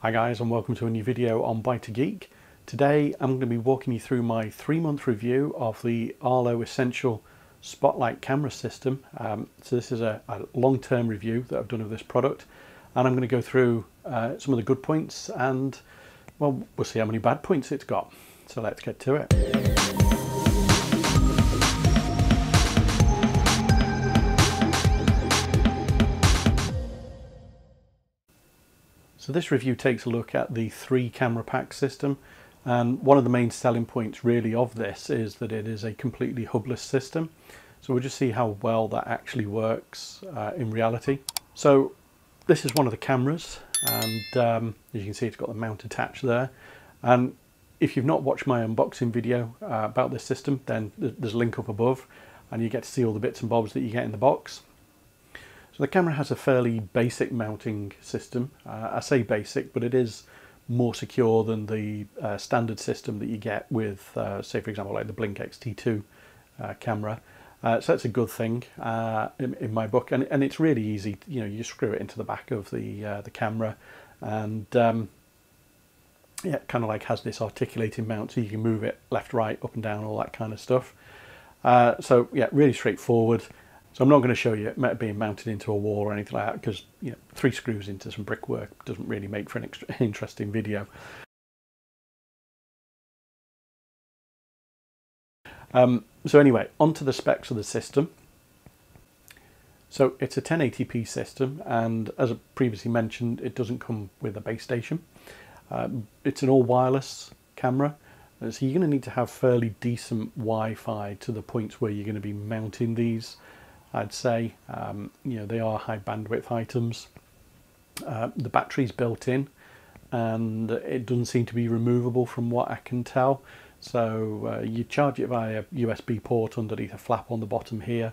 Hi guys, and welcome to a new video on Bite a Geek. Today I'm going to be walking you through my 3-month review of the Arlo Essential Spotlight Camera system. So this is a long-term review that I've done of this product, and I'm going to go through some of the good points and, well, we'll see how many bad points it's got. So let's get to it. So this review takes a look at the 3 camera pack system, and one of the main selling points really of this is that it is a completely hubless system. So we'll just see how well that actually works in reality. So this is one of the cameras, and as you can see, it's got the mount attached there. And if you've not watched my unboxing video about this system, then there's a link up above and you get to see all the bits and bobs that you get in the box. So the camera has a fairly basic mounting system. I say basic, but it is more secure than the standard system that you get with, say for example, like the Blink X-T2 camera. So that's a good thing in my book, and it's really easy. You know, you screw it into the back of the camera, and yeah, it kind of like has this articulating mount, so you can move it left, right, up and down, all that kind of stuff. So yeah, really straightforward. So I'm not going to show you it being mounted into a wall or anything like that, because 3 screws into some brickwork doesn't really make for an interesting video. So anyway, onto the specs of the system. So it's a 1080p system, and as I previously mentioned, it doesn't come with a base station. It's an all wireless camera, so you're going to need to have fairly decent Wi-Fi to the points where you're going to be mounting these. I'd say, they are high bandwidth items. The battery's built in, and it doesn't seem to be removable from what I can tell. So you charge it via USB port underneath a flap on the bottom here.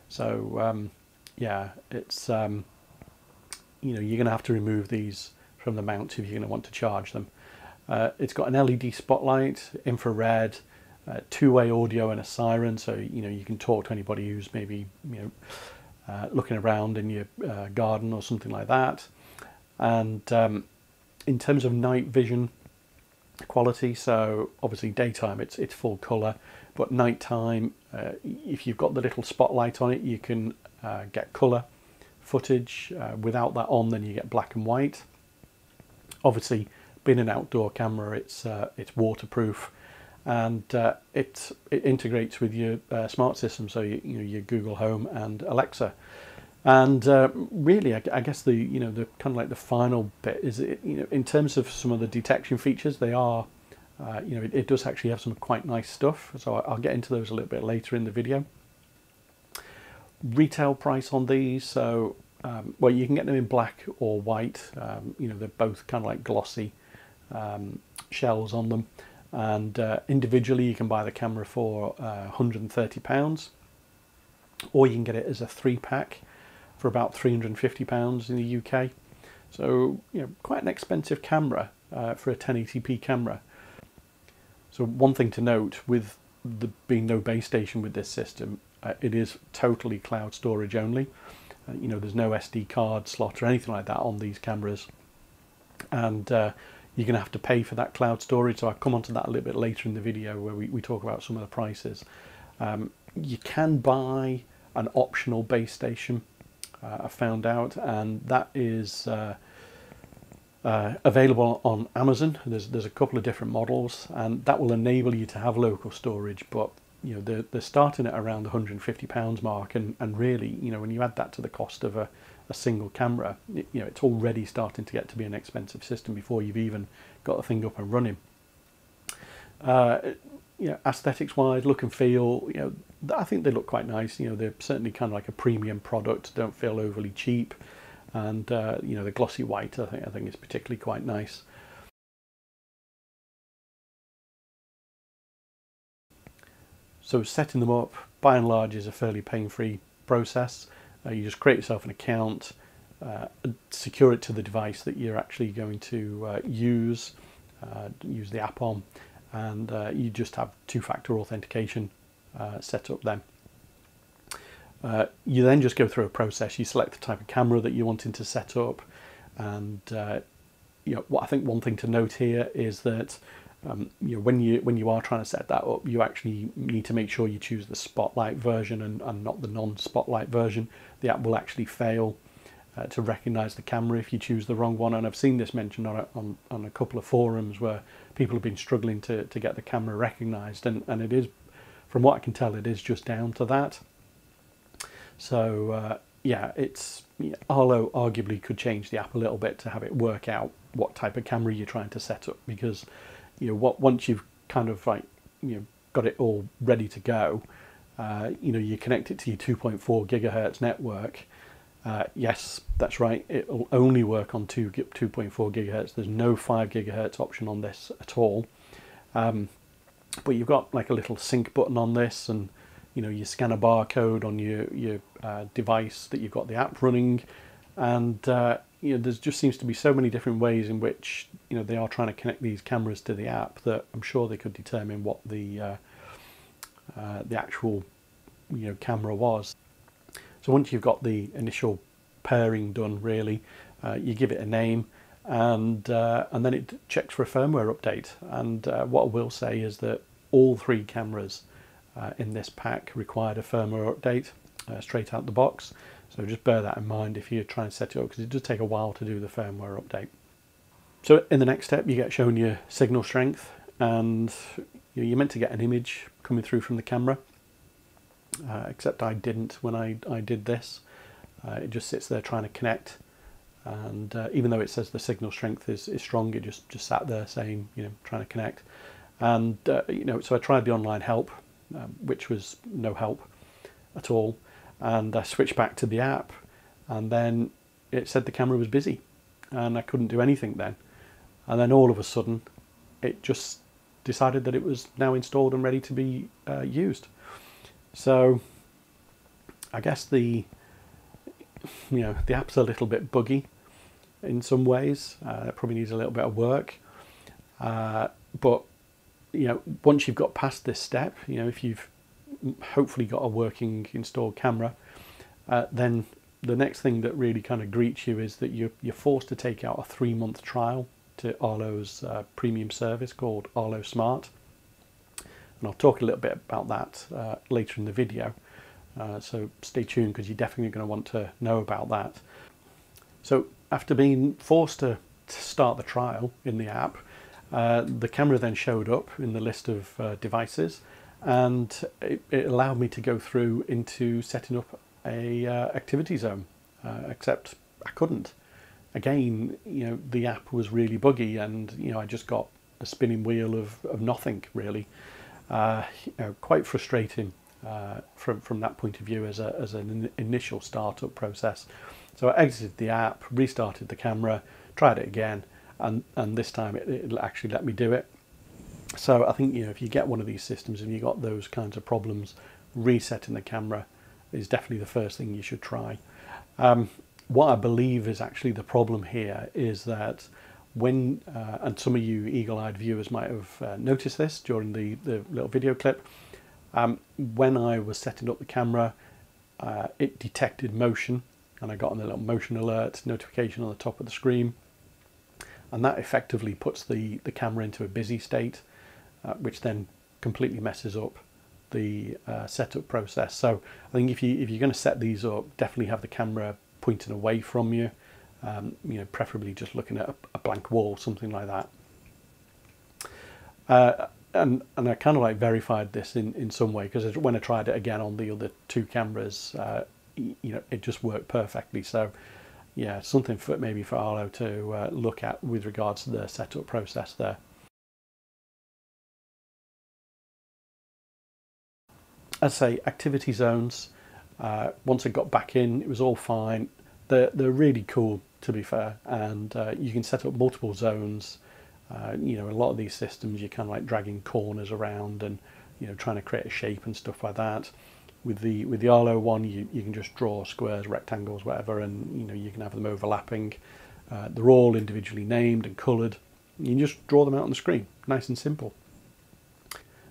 So yeah, it's you're going to have to remove these from the mount if you're going to want to charge them. It's got an LED spotlight, infrared, two-way audio and a siren, so you can talk to anybody who's maybe looking around in your garden or something like that. And in terms of night vision quality, so obviously daytime it's full color, but nighttime, if you've got the little spotlight on it, you can get color footage. Without that on, then you get black and white. Obviously, being an outdoor camera, it's waterproof. And it integrates with your smart system, so your Google Home and Alexa. And really, I guess the the kind of like the final bit is in terms of some of the detection features, they are it does actually have some quite nice stuff. So I'll get into those a little bit later in the video. Retail price on these, so well, you can get them in black or white. They're both kind of like glossy shells on them. And individually you can buy the camera for £130, or you can get it as a 3-pack for about £350 in the UK. So quite an expensive camera for a 1080p camera. So one thing to note, with there being no base station with this system, it is totally cloud storage only. There's no SD card slot or anything like that on these cameras, and you're going to have to pay for that cloud storage. So I'll come on to that a little bit later in the video where we talk about some of the prices. You can buy an optional base station, I found out, and that is available on Amazon. There's a couple of different models, and that will enable you to have local storage, but they're starting at around the £150 mark, and really, when you add that to the cost of a single camera, it's already starting to get to be an expensive system before you've even got the thing up and running. Aesthetics wise, look and feel, I think they look quite nice. They're certainly kind of like a premium product, don't feel overly cheap, and the glossy white I think is particularly quite nice. So setting them up, by and large, is a fairly pain-free process. You just create yourself an account, secure it to the device that you're actually going to use the app on, and you just have 2-factor authentication set up then. You then just go through a process. You select the type of camera that you're wanting to set up, and what I think one thing to note here is that when you are trying to set that up, you actually need to make sure you choose the Spotlight version and not the non-Spotlight version. The app will actually fail to recognize the camera if you choose the wrong one, and I've seen this mentioned on a couple of forums where people have been struggling to get the camera recognized, and it is, from what I can tell, it is just down to that. So Arlo arguably could change the app a little bit to have it work out what type of camera you're trying to set up, because once you've kind of got it all ready to go, you connect it to your 2.4 gigahertz network. Yes, that's right, it'll only work on 2.4 gigahertz. There's no 5 gigahertz option on this at all. But you've got like a little sync button on this, and you scan a barcode on your device that you've got the app running, and there just seems to be so many different ways in which they are trying to connect these cameras to the app that I'm sure they could determine what the actual camera was. So once you've got the initial pairing done, really, you give it a name, and then it checks for a firmware update. And what I will say is that all 3 cameras in this pack required a firmware update straight out the box. So just bear that in mind if you're trying to set it up, because it does take a while to do the firmware update. So in the next step, you get shown your signal strength, and you're meant to get an image coming through from the camera. Except I didn't when I did this. It just sits there trying to connect, and even though it says the signal strength is strong, it just sat there saying trying to connect. And so I tried the online help, which was no help at all, and I switched back to the app, and then it said the camera was busy, and I couldn't do anything then. And then all of a sudden, it just decided that it was now installed and ready to be used. So I guess the app's a little bit buggy in some ways. It probably needs a little bit of work, but once you've got past this step, if you've hopefully got a working installed camera, then the next thing that really kind of greets you is that you're forced to take out a 3-month trial to Arlo's premium service called Arlo Smart. And I'll talk a little bit about that later in the video, so stay tuned, because you're definitely going to want to know about that. So after being forced to start the trial in the app, the camera then showed up in the list of devices, and it allowed me to go through into setting up a activity zone, except I couldn't. Again, the app was really buggy, and I just got a spinning wheel of nothing really. Quite frustrating from that point of view as an initial startup process. So I exited the app, restarted the camera, tried it again, and this time it actually let me do it. So I think if you get one of these systems and you got those kinds of problems, resetting the camera is definitely the first thing you should try. What I believe is actually the problem here is that when, and some of you eagle-eyed viewers might have noticed this during the little video clip, when I was setting up the camera, it detected motion, and I got a little motion alert notification on the top of the screen, and that effectively puts the camera into a busy state, which then completely messes up the setup process. So I think if you're going to set these up, definitely have the camera pointing away from you. Preferably just looking at a blank wall, something like that. And I kind of verified this in some way, because when I tried it again on the other 2 cameras, it just worked perfectly. So yeah, something maybe for Arlo to look at with regards to the setup process there. As I say, activity zones, once I got back in, it was all fine. They're really cool, to be fair, and you can set up multiple zones. A lot of these systems you're kind of dragging corners around and trying to create a shape and stuff like that. With the Arlo one, you can just draw squares, rectangles, whatever, and you can have them overlapping. They're all individually named and coloured. You can just draw them out on the screen, nice and simple.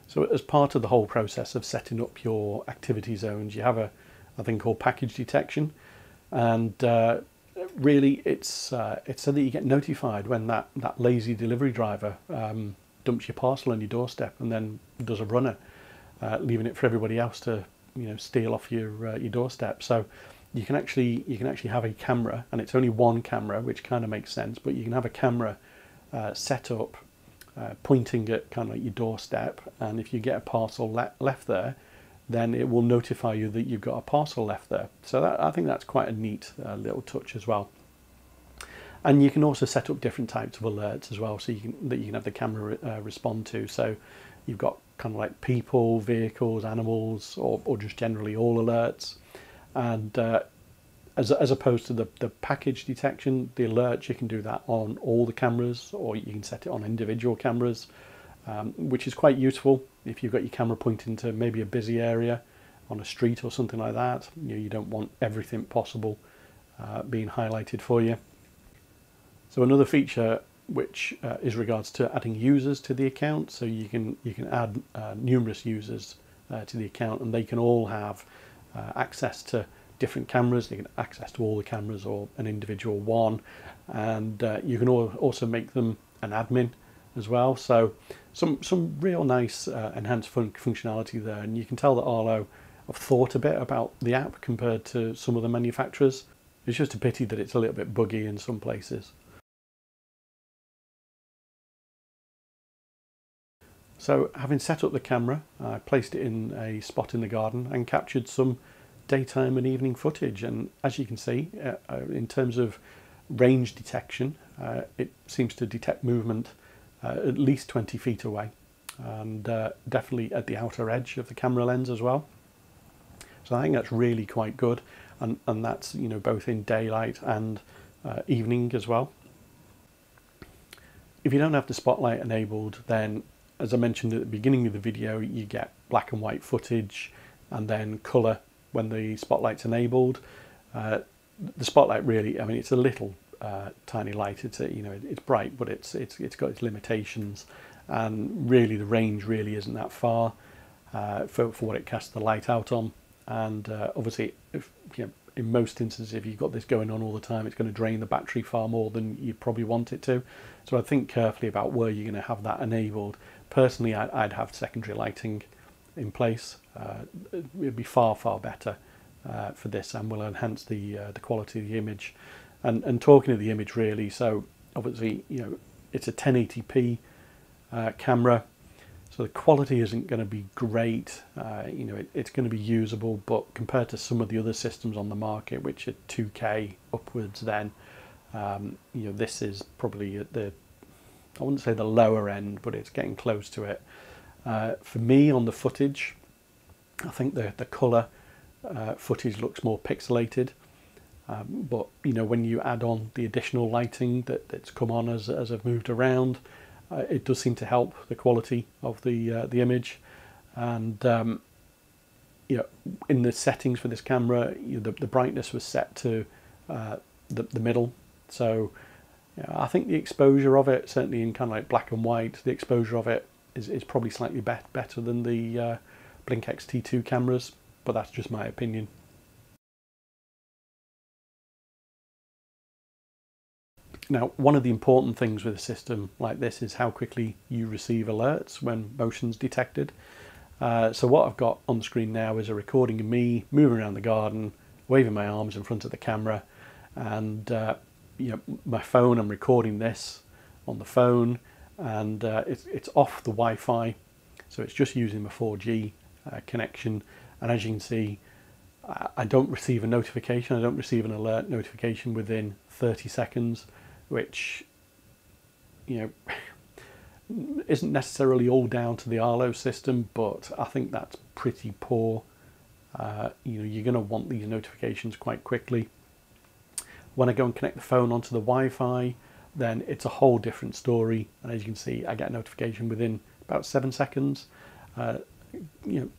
So as part of the whole process of setting up your activity zones, you have a thing called package detection, and really it's so that you get notified when that lazy delivery driver dumps your parcel on your doorstep and then does a runner, leaving it for everybody else to steal off your doorstep. So you can actually have a camera, and it's only one camera, which kind of makes sense, but you can have a camera set up pointing at kind of like your doorstep, and if you get a parcel left there, then it will notify you that you've got a parcel left there. So I think that's quite a neat little touch as well. And you can also set up different types of alerts as well, so you can have the camera respond to. So you've got kind of like people, vehicles, animals, or just generally all alerts. And as opposed to the package detection, the alerts, you can do that on all the cameras, or you can set it on individual cameras, which is quite useful if you've got your camera pointing to maybe a busy area on a street or something like that. You don't want everything possible being highlighted for you. So another feature which is regards to adding users to the account. So you can add numerous users to the account, and they can all have access to different cameras. They can access to all the cameras or an individual one, and you can also make them an admin as well. So some real nice enhanced functionality there, and you can tell that Arlo have thought a bit about the app compared to some of the manufacturers. It's just a pity that it's a little bit buggy in some places. So having set up the camera, I placed it in a spot in the garden and captured some daytime and evening footage. And as you can see, in terms of range detection, it seems to detect movement at least 20 feet away, and definitely at the outer edge of the camera lens as well. So I think that's really quite good, and that's both in daylight and evening as well. If you don't have the spotlight enabled, then as I mentioned at the beginning of the video, you get black and white footage and then colour when the spotlight's enabled. The spotlight really, I mean, it's a little tiny light. It's it's bright, but it's got its limitations, and really the range really isn't that far for what it casts the light out on. And obviously, in most instances, if you've got this going on all the time, it's going to drain the battery far more than you probably want it to. So I think carefully about where you're going to have that enabled. Personally, I'd have secondary lighting in place. It'd be far better for this, and will enhance the quality of the image. And talking of the image, really, so obviously it's a 1080p camera, so the quality isn't going to be great. It's going to be usable, but compared to some of the other systems on the market, which are 2K upwards, then this is probably at the, I wouldn't say the lower end, but it's getting close to it. For me, on the footage, I think the colour footage looks more pixelated. But when you add on the additional lighting that's come on as I've moved around, it does seem to help the quality of the image. And in the settings for this camera, the brightness was set to the middle. So I think the exposure of it, certainly in kind of like black and white, the exposure of it is probably slightly better than the Blink X-T2 cameras, but that's just my opinion. Now, one of the important things with a system like this is how quickly you receive alerts when motion's detected. So what I've got on the screen now is a recording of me moving around the garden, waving my arms in front of the camera, and my phone, I'm recording this on the phone, and it's off the Wi-Fi, so it's just using my 4G connection. And as you can see, I don't receive a notification, I don't receive an alert notification within 30 seconds, which isn't necessarily all down to the Arlo system, but I think that's pretty poor. You're going to want these notifications quite quickly. When I go and connect the phone onto the Wi-Fi, then it's a whole different story, and as you can see, I get a notification within about 7 seconds.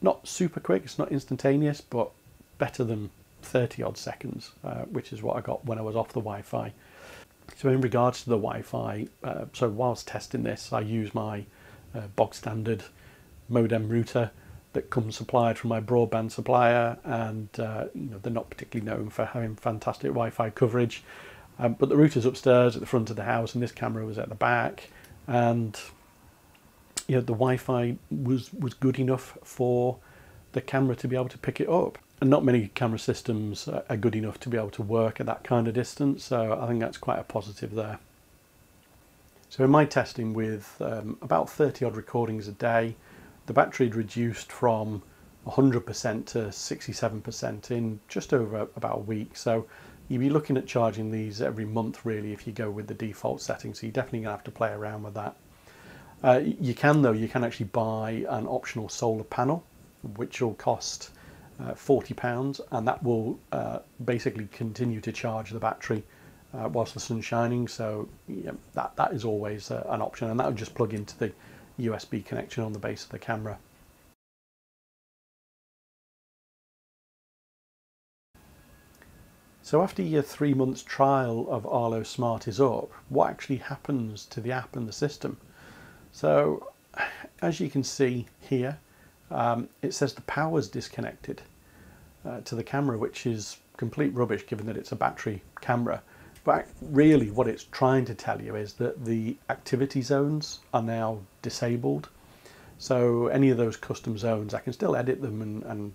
Not super quick, it's not instantaneous, but better than 30 odd seconds, which is what I got when I was off the Wi-Fi. So in regards to the Wi-Fi, so whilst testing this, I use my bog standard modem router that comes supplied from my broadband supplier, and they're not particularly known for having fantastic Wi-Fi coverage. But the router's upstairs at the front of the house, and this camera was at the back, and you know, the Wi-Fi was good enough for the camera to be able to pick it up. And not many camera systems are good enough to be able to work at that kind of distance, so I think that's quite a positive there. So in my testing with about 30 odd recordings a day, the battery had reduced from 100% to 67% in just over about a week. So you'd be looking at charging these every month really if you go with the default setting, so you're definitely going to have to play around with that. You can actually buy an optional solar panel, which will cost £40, and that will basically continue to charge the battery whilst the sun's shining. So yeah, that is always an option, and that would just plug into the USB connection on the base of the camera. So after your 3 months trial of Arlo Smart is up, what actually happens to the app and the system? So as you can see here, it says the power's disconnected to the camera, which is complete rubbish given that it's a battery camera. But really what it's trying to tell you is that the activity zones are now disabled. So any of those custom zones, I can still edit them and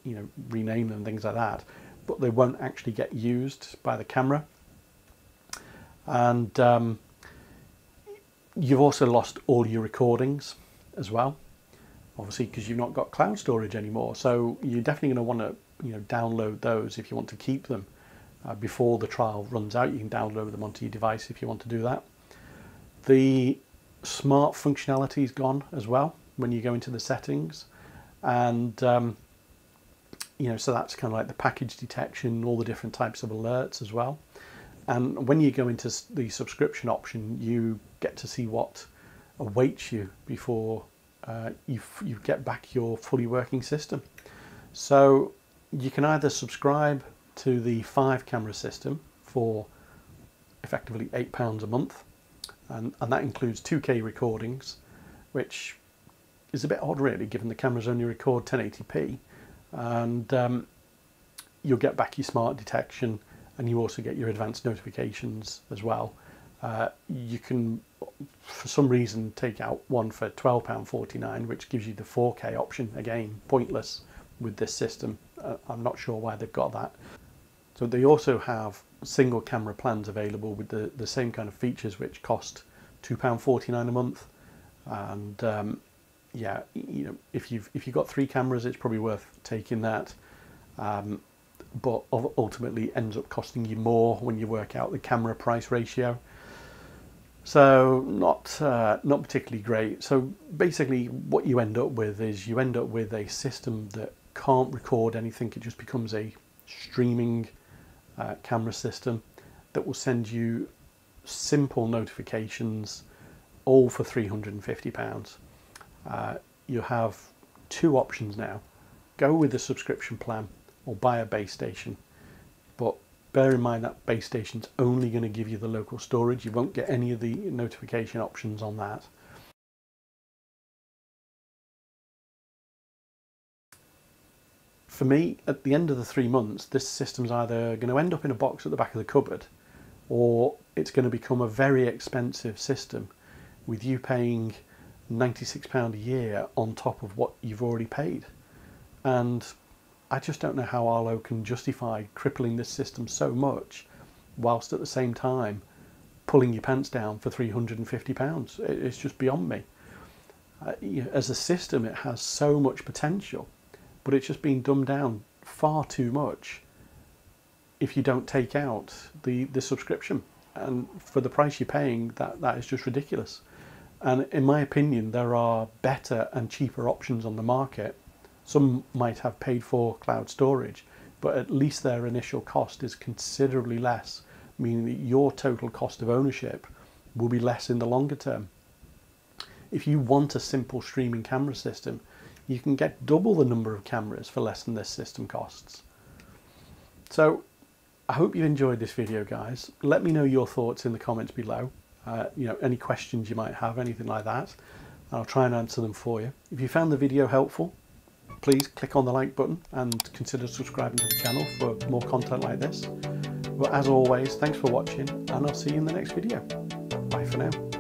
you know, rename them, things like that, but they won't actually get used by the camera. And you've also lost all your recordings as well, obviously, because you've not got cloud storage anymore. So you're definitely going to want to, you know, download those if you want to keep them before the trial runs out. You can download them onto your device if you want to do that. The smart functionality is gone as well when you go into the settings, and you know, so that's kind of like the package detection, all the different types of alerts as well. And when you go into the subscription option, you get to see what awaits you before you get back your fully working system. So you can either subscribe to the 5 camera system for effectively £8 a month, and that includes 2K recordings, which is a bit odd really given the cameras only record 1080p, and you'll get back your smart detection, and you also get your advanced notifications as well. You can, for some reason, take out one for £12.49, which gives you the 4K option. Again, pointless with this system. I'm not sure why they've got that. So they also have single camera plans available with the same kind of features, which cost £2.49 a month. And yeah, you know, if you've got 3 cameras, it's probably worth taking that. But ultimately ends up costing you more when you work out the camera price ratio. So not particularly great. So basically what you end up with is you end up with a system that can't record anything. It just becomes a streaming camera system that will send you simple notifications, all for £350. You have 2 options now. Go with the subscription plan or buy a base station, but bear in mind that base station's only going to give you the local storage. You won't get any of the notification options on that. For me, at the end of the 3 months, this system's either going to end up in a box at the back of the cupboard, or it's going to become a very expensive system with you paying £96 a year on top of what you've already paid. And I just don't know how Arlo can justify crippling this system so much whilst at the same time pulling your pants down for £350. It's just beyond me. As a system, it has so much potential, but it's just been dumbed down far too much if you don't take out the subscription. And for the price you're paying, that is just ridiculous. And in my opinion, there are better and cheaper options on the market. Some might have paid for cloud storage, but at least their initial cost is considerably less, meaning that your total cost of ownership will be less in the longer term. If you want a simple streaming camera system, you can get double the number of cameras for less than this system costs. So I hope you enjoyed this video, guys. Let me know your thoughts in the comments below. You know, any questions you might have, anything like that. I'll try and answer them for you. If you found the video helpful, please click on the like button and consider subscribing to the channel for more content like this. Well, as always, thanks for watching, and I'll see you in the next video. Bye for now.